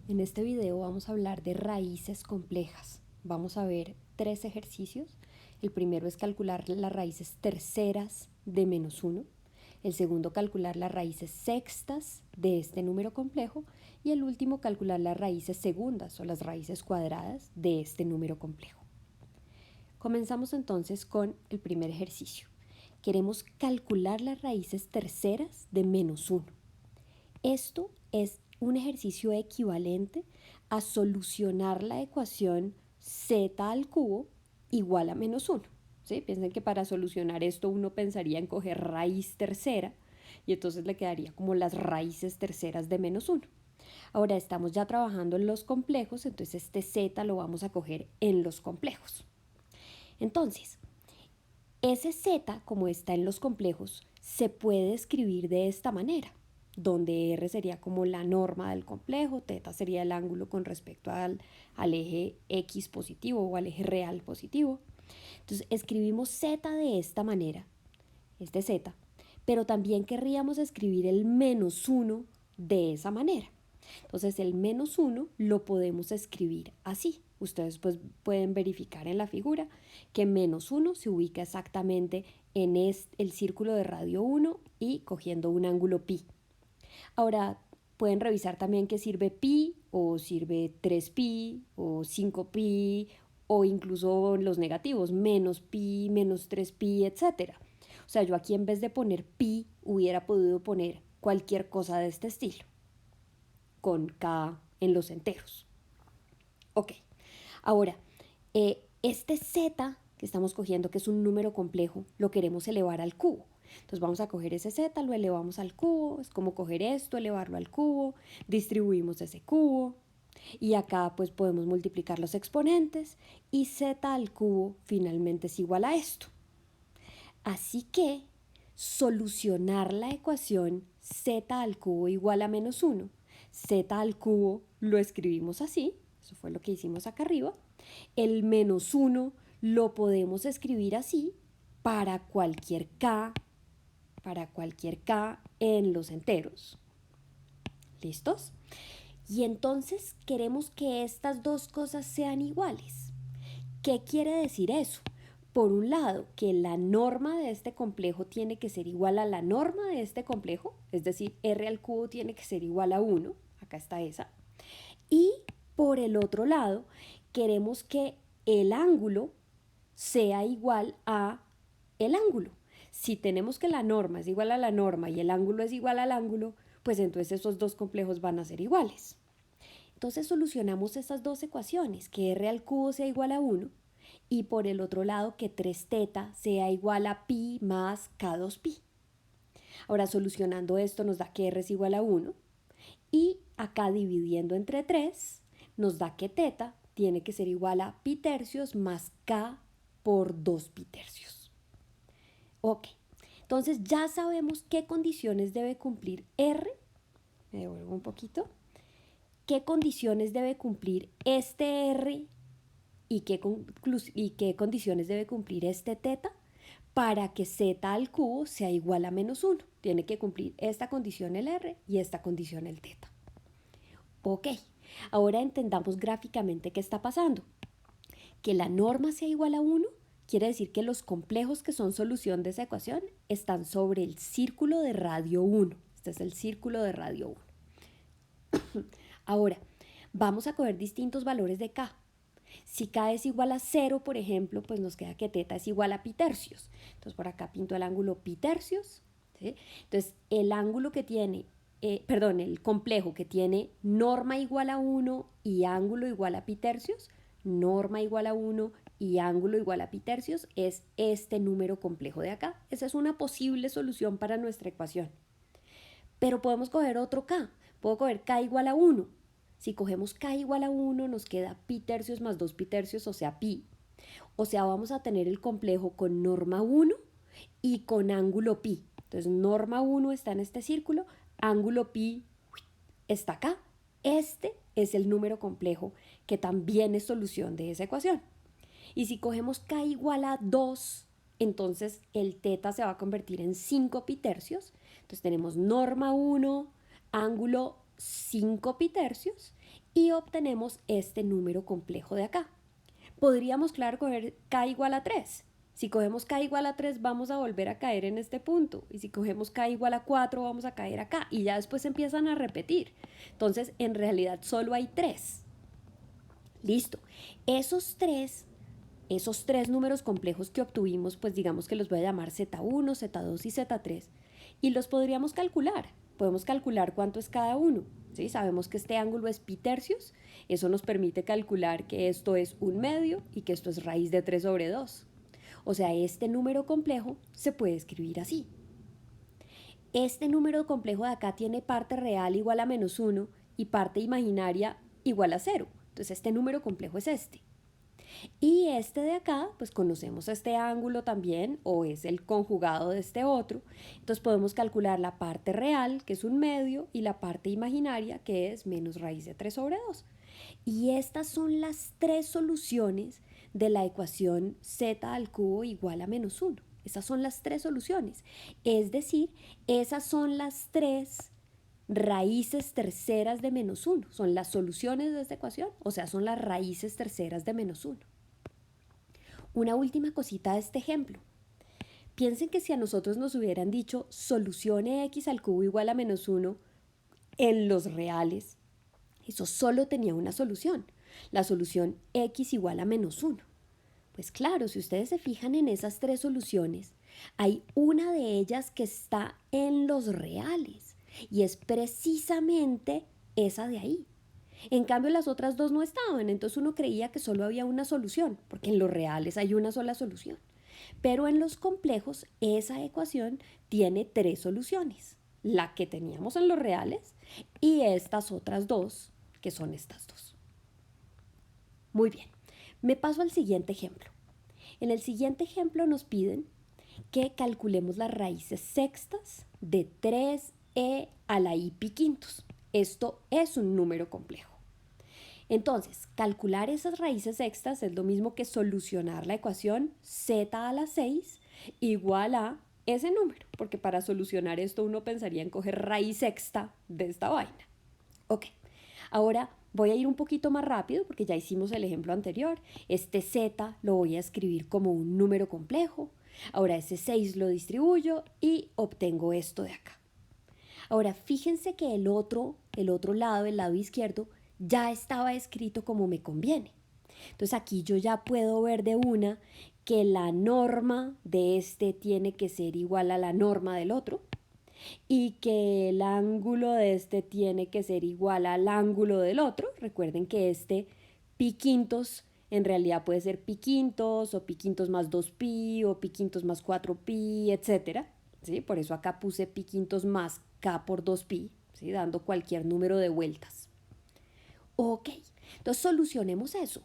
En este video vamos a hablar de raíces complejas. Vamos a ver 3 ejercicios. El primero es calcular las raíces terceras de -1. El segundo, calcular las raíces sextas de este número complejo. Y el último, calcular las raíces segundas o las raíces cuadradas de este número complejo. Comenzamos entonces con el primer ejercicio. Queremos calcular las raíces terceras de -1. Esto es un ejercicio equivalente a solucionar la ecuación z al cubo igual a -1. ¿Sí? Piensen que para solucionar esto uno pensaría en coger raíz tercera y entonces le quedaría como las raíces terceras de -1. Ahora estamos ya trabajando en los complejos, entonces este z lo vamos a coger en los complejos. Entonces, ese z, como está en los complejos, se puede escribir de esta manera, donde r sería como la norma del complejo, θ sería el ángulo con respecto al eje x positivo o al eje real positivo. Entonces escribimos z de esta manera, este z, pero también querríamos escribir el -1 de esa manera. Entonces el -1 lo podemos escribir así. Ustedes pues pueden verificar en la figura que -1 se ubica exactamente en el círculo de radio 1 y cogiendo un ángulo pi. Ahora pueden revisar también que sirve pi o sirve 3pi o 5pi o incluso los negativos, menos pi, menos 3pi, etc. O sea, yo aquí en vez de poner pi hubiera podido poner cualquier cosa de este estilo, con k en los enteros. Ok, ahora, este z que estamos cogiendo, que es un número complejo, lo queremos elevar al cubo. Entonces vamos a coger ese z, lo elevamos al cubo, es como coger esto, elevarlo al cubo, distribuimos ese cubo y acá pues podemos multiplicar los exponentes y z al cubo finalmente es igual a esto. Así que solucionar la ecuación z al cubo igual a -1, z al cubo lo escribimos así, eso fue lo que hicimos acá arriba, el -1 lo podemos escribir así para cualquier k en los enteros. ¿Listos? Y entonces queremos que estas dos cosas sean iguales. ¿Qué quiere decir eso? Por un lado, que la norma de este complejo tiene que ser igual a la norma de este complejo, es decir, r al cubo tiene que ser igual a 1, acá está esa. Y por el otro lado, queremos que el ángulo sea igual a el ángulo. Si tenemos que la norma es igual a la norma y el ángulo es igual al ángulo, pues entonces esos dos complejos van a ser iguales. Entonces solucionamos esas dos ecuaciones, que r al cubo sea igual a 1 y por el otro lado que 3θ sea igual a pi más k2pi. Ahora solucionando esto nos da que r es igual a 1 y acá dividiendo entre 3 nos da que θ tiene que ser igual a pi tercios más k por 2 pi tercios. Ok, entonces ya sabemos qué condiciones debe cumplir r. Me devuelvo un poquito. ¿Qué condiciones debe cumplir este r y qué condiciones debe cumplir este θ para que z al cubo sea igual a -1? Tiene que cumplir esta condición el r y esta condición el θ. Ok, ahora entendamos gráficamente qué está pasando. Que la norma sea igual a 1 quiere decir que los complejos que son solución de esa ecuación están sobre el círculo de radio 1. Este es el círculo de radio 1. Ahora, vamos a coger distintos valores de k. Si k es igual a 0, por ejemplo, pues nos queda que θ es igual a pi tercios. Entonces por acá pinto el ángulo pi tercios. ¿Sí? Entonces el ángulo que tiene, el complejo que tiene norma igual a 1 y ángulo igual a pi tercios, norma igual a 1 y ángulo igual a pi tercios, es este número complejo de acá. Esa es una posible solución para nuestra ecuación. Pero podemos coger otro k. Puedo coger k igual a 1. Si cogemos k igual a 1 nos queda pi tercios más 2 pi tercios, o sea pi. O sea, vamos a tener el complejo con norma 1 y con ángulo pi. Entonces norma 1 está en este círculo, ángulo pi está acá. Este es el número complejo que también es solución de esa ecuación. Y si cogemos k igual a 2, entonces el θ se va a convertir en 5 pi tercios. Entonces tenemos norma 1, ángulo 5 pi tercios y obtenemos este número complejo de acá. Podríamos, claro, coger k igual a 3. Si cogemos k igual a 3 vamos a volver a caer en este punto. Y si cogemos k igual a 4 vamos a caer acá. Y ya después empiezan a repetir. Entonces, en realidad solo hay 3. Listo. Esos tres números complejos que obtuvimos, pues digamos que los voy a llamar Z1, Z2 y Z3. Y los podríamos calcular. Podemos calcular cuánto es cada uno. ¿Sí? Sabemos que este ángulo es pi tercios. Eso nos permite calcular que esto es 1/2 y que esto es raíz de 3 sobre 2. O sea, este número complejo se puede escribir así. Este número complejo de acá tiene parte real igual a -1 y parte imaginaria igual a 0. Entonces este número complejo es este. Y este de acá, pues conocemos este ángulo también, o es el conjugado de este otro. Entonces podemos calcular la parte real, que es 1/2, y la parte imaginaria, que es menos raíz de 3 sobre 2. Y estas son las tres soluciones de la ecuación z al cubo igual a -1. Esas son las tres soluciones. Es decir, esas son las tres raíces terceras de -1. Son las soluciones de esta ecuación, o sea, son las raíces terceras de -1. Una última cosita de este ejemplo. Piensen que si a nosotros nos hubieran dicho solucione x al cubo igual a -1 en los reales, eso solo tenía una solución, la solución x igual a -1. Pues claro, si ustedes se fijan en esas tres soluciones, hay una de ellas que está en los reales y es precisamente esa de ahí. En cambio, las otras dos no estaban, entonces uno creía que solo había una solución, porque en los reales hay una sola solución. Pero en los complejos, esa ecuación tiene tres soluciones, la que teníamos en los reales y estas otras dos, que son estas dos. Muy bien, me paso al siguiente ejemplo. En el siguiente ejemplo nos piden que calculemos las raíces sextas de 3e a la i pi quintos. Esto es un número complejo. Entonces, calcular esas raíces sextas es lo mismo que solucionar la ecuación z a la 6 igual a ese número, porque para solucionar esto uno pensaría en coger raíz sexta de esta vaina. Ok, ahora voy a ir un poquito más rápido porque ya hicimos el ejemplo anterior. Este z lo voy a escribir como un número complejo. Ahora ese 6 lo distribuyo y obtengo esto de acá. Ahora fíjense que el otro lado, el lado izquierdo, ya estaba escrito como me conviene. Entonces aquí yo ya puedo ver de una que la norma de este tiene que ser igual a la norma del otro y que el ángulo de este tiene que ser igual al ángulo del otro. Recuerden que este pi quintos en realidad puede ser pi quintos o pi quintos más 2pi o pi quintos más 4pi, etc. ¿Sí? Por eso acá puse pi quintos más k por 2pi, ¿sí? Dando cualquier número de vueltas. Ok, entonces solucionemos eso.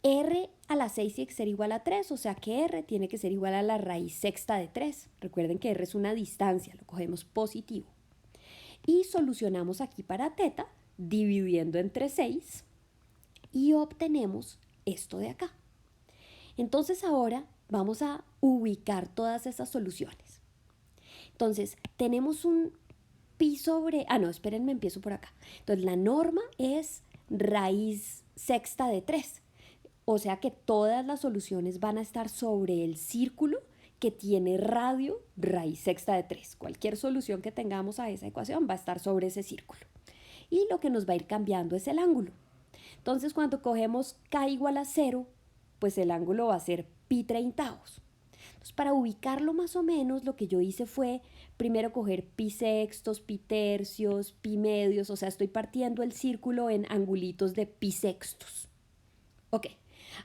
R a la 6 tiene que ser igual a 3, o sea que R tiene que ser igual a la raíz sexta de 3. Recuerden que R es una distancia, lo cogemos positivo. Y solucionamos aquí para teta, dividiendo entre 6, y obtenemos esto de acá. Entonces ahora vamos a ubicar todas esas soluciones. Entonces, tenemos un pi sobre... no, espérenme, empiezo por acá. Entonces, la norma es raíz sexta de 3. O sea que todas las soluciones van a estar sobre el círculo que tiene radio raíz sexta de 3. Cualquier solución que tengamos a esa ecuación va a estar sobre ese círculo. Y lo que nos va a ir cambiando es el ángulo. Entonces, cuando cogemos k igual a 0, pues el ángulo va a ser pi treintavos. Entonces, para ubicarlo más o menos, lo que yo hice fue primero coger pi sextos, pi tercios, pi medios, o sea, estoy partiendo el círculo en angulitos de pi sextos. Ok,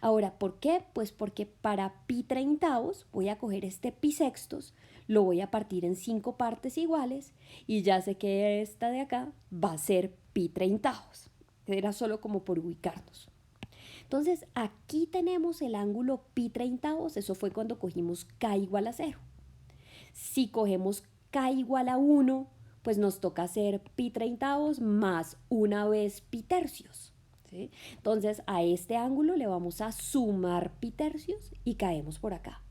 ahora, ¿por qué? Pues porque para pi treintavos voy a coger este pi sextos, lo voy a partir en 5 partes iguales y ya sé que esta de acá va a ser pi treintavos. Era solo como por ubicarnos. Entonces, aquí tenemos el ángulo pi treintavos, eso fue cuando cogimos k igual a 0. Si cogemos k igual a 1, pues nos toca hacer pi treintavos más una vez pi tercios. ¿Sí? Entonces, a este ángulo le vamos a sumar pi tercios y caemos por acá.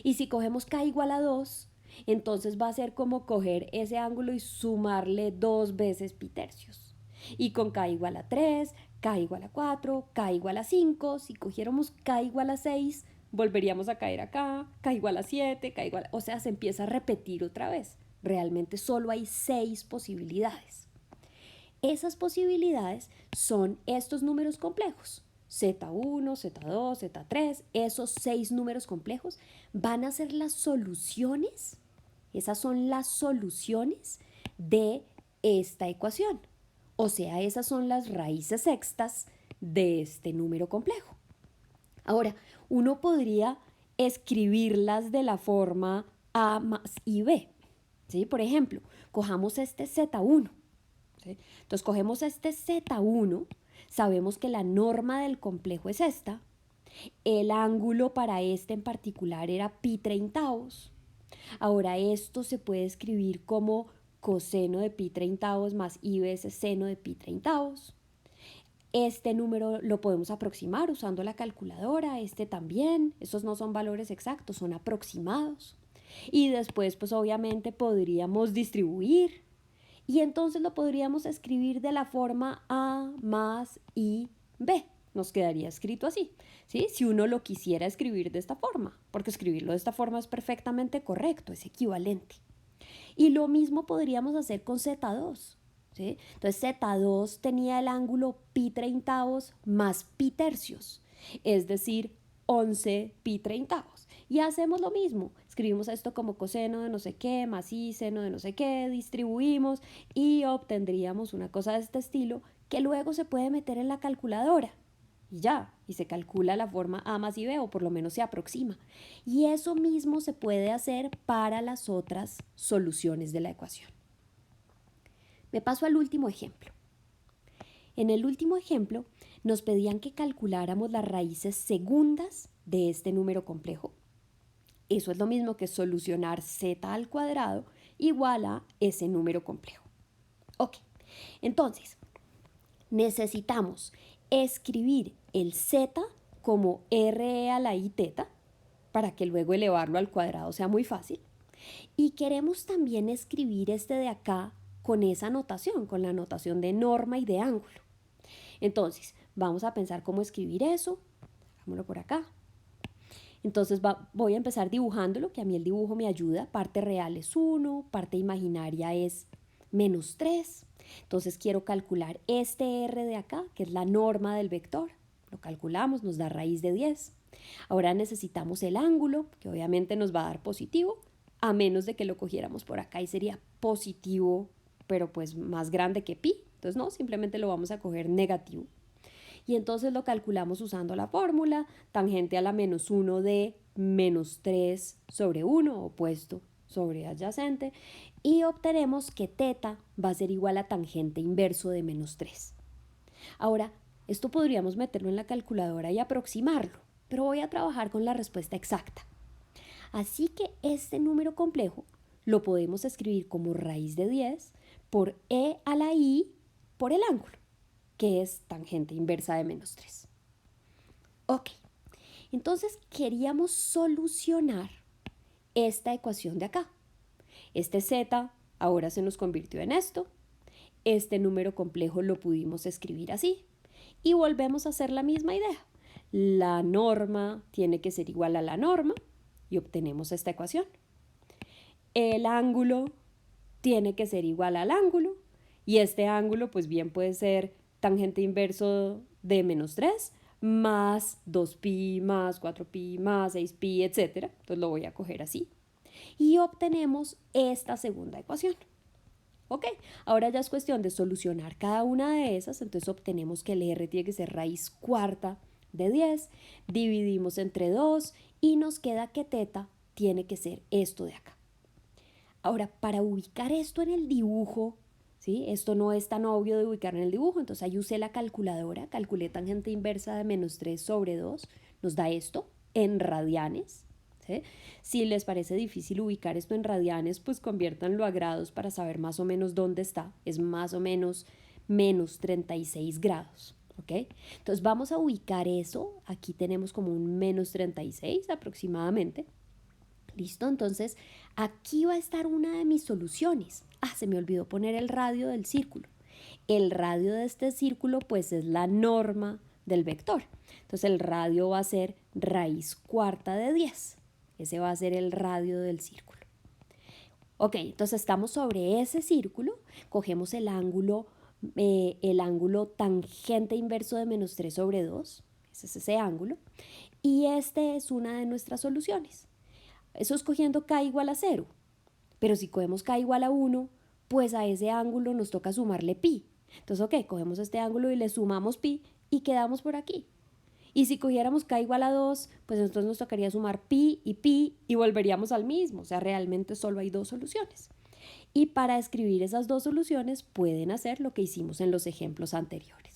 Y si cogemos k igual a 2, Entonces va a ser como coger ese ángulo y sumarle 2 veces pi tercios. Y con k igual a 3, k igual a 4, k igual a 5, si cogiéramos k igual a 6, volveríamos a caer acá, k igual a 7, k igual, o sea, se empieza a repetir otra vez. Realmente solo hay 6 posibilidades. Esas posibilidades son estos números complejos. Z1, Z2, Z3, esos 6 números complejos van a ser las soluciones. Esas son las soluciones de esta ecuación. O sea, esas son las raíces sextas de este número complejo. Ahora, uno podría escribirlas de la forma A más IB. ¿Sí? Por ejemplo, cojamos este Z1. ¿Sí? Entonces cogemos este Z1, sabemos que la norma del complejo es esta, el ángulo para este en particular era pi treintavos. Ahora esto se puede escribir como coseno de pi treintavos más i veces seno de pi treintavos. Este número lo podemos aproximar usando la calculadora, este también, estos no son valores exactos, son aproximados. Y después pues obviamente podríamos distribuir. Y entonces lo podríamos escribir de la forma A más IB. Nos quedaría escrito así, ¿sí? Si uno lo quisiera escribir de esta forma, porque escribirlo de esta forma es perfectamente correcto, es equivalente. Y lo mismo podríamos hacer con Z2, ¿sí? Entonces Z2 tenía el ángulo pi treintavos más pi tercios, es decir, 11 pi treintavos. Y hacemos lo mismo, escribimos esto como coseno de no sé qué, más i seno de no sé qué, distribuimos y obtendríamos una cosa de este estilo que luego se puede meter en la calculadora. Y ya, y se calcula la forma A más IB, o por lo menos se aproxima. Y eso mismo se puede hacer para las otras soluciones de la ecuación. Me paso al último ejemplo. En el último ejemplo nos pedían que calculáramos las raíces segundas de este número complejo. Eso es lo mismo que solucionar z al cuadrado igual a ese número complejo. Ok, entonces necesitamos escribir el z como re a la i teta para que luego elevarlo al cuadrado sea muy fácil. Y queremos también escribir este de acá con esa notación, con la notación de norma y de ángulo. Entonces, vamos a pensar cómo escribir eso. Hagámoslo por acá. Entonces voy a empezar dibujándolo, que a mí el dibujo me ayuda. Parte real es 1, parte imaginaria es menos 3. Entonces quiero calcular este r de acá, que es la norma del vector. Lo calculamos, nos da raíz de 10. Ahora necesitamos el ángulo, que obviamente nos va a dar positivo, a menos de que lo cogiéramos por acá y sería positivo, pero pues más grande que pi. Entonces no, simplemente lo vamos a coger negativo. Y entonces lo calculamos usando la fórmula tangente a la menos 1 de menos 3 sobre 1, opuesto sobre adyacente, y obtenemos que teta va a ser igual a tangente inverso de menos 3. Ahora, esto podríamos meterlo en la calculadora y aproximarlo, pero voy a trabajar con la respuesta exacta. Así que este número complejo lo podemos escribir como raíz de 10 por e a la i por el ángulo, que es tangente inversa de menos 3. Ok, entonces queríamos solucionar esta ecuación de acá. Este z ahora se nos convirtió en esto. Este número complejo lo pudimos escribir así. Y volvemos a hacer la misma idea. La norma tiene que ser igual a la norma y obtenemos esta ecuación. El ángulo tiene que ser igual al ángulo y este ángulo pues bien puede ser tangente inverso de menos 3 más 2pi más 4pi más 6pi, etc. Entonces lo voy a coger así. Y obtenemos esta segunda ecuación. Ok, ahora ya es cuestión de solucionar cada una de esas. Entonces obtenemos que el r tiene que ser raíz cuarta de 10. Dividimos entre 2 y nos queda que teta tiene que ser esto de acá. Ahora, para ubicar esto en el dibujo, ¿sí? Esto no es tan obvio de ubicar en el dibujo, entonces ahí usé la calculadora, calculé tangente inversa de menos 3 sobre 2, nos da esto en radianes. ¿Sí? Si les parece difícil ubicar esto en radianes, pues conviértanlo a grados para saber más o menos dónde está. Es más o menos menos 36 grados. ¿Ok? Entonces vamos a ubicar eso. Aquí tenemos como un menos 36 aproximadamente. ¿Listo? Entonces, aquí va a estar una de mis soluciones. Se me olvidó poner el radio del círculo. El radio de este círculo, pues, es la norma del vector. Entonces, el radio va a ser raíz cuarta de 10. Ese va a ser el radio del círculo. Ok, entonces estamos sobre ese círculo, cogemos el ángulo tangente inverso de -3/2, ese es ese ángulo, y este es una de nuestras soluciones. Eso es cogiendo k igual a 0, pero si cogemos k igual a 1, pues a ese ángulo nos toca sumarle pi. Entonces, ok, cogemos este ángulo y le sumamos pi y quedamos por aquí. Y si cogiéramos k igual a 2, pues entonces nos tocaría sumar pi y volveríamos al mismo. O sea, realmente solo hay dos soluciones. Y para escribir esas dos soluciones pueden hacer lo que hicimos en los ejemplos anteriores.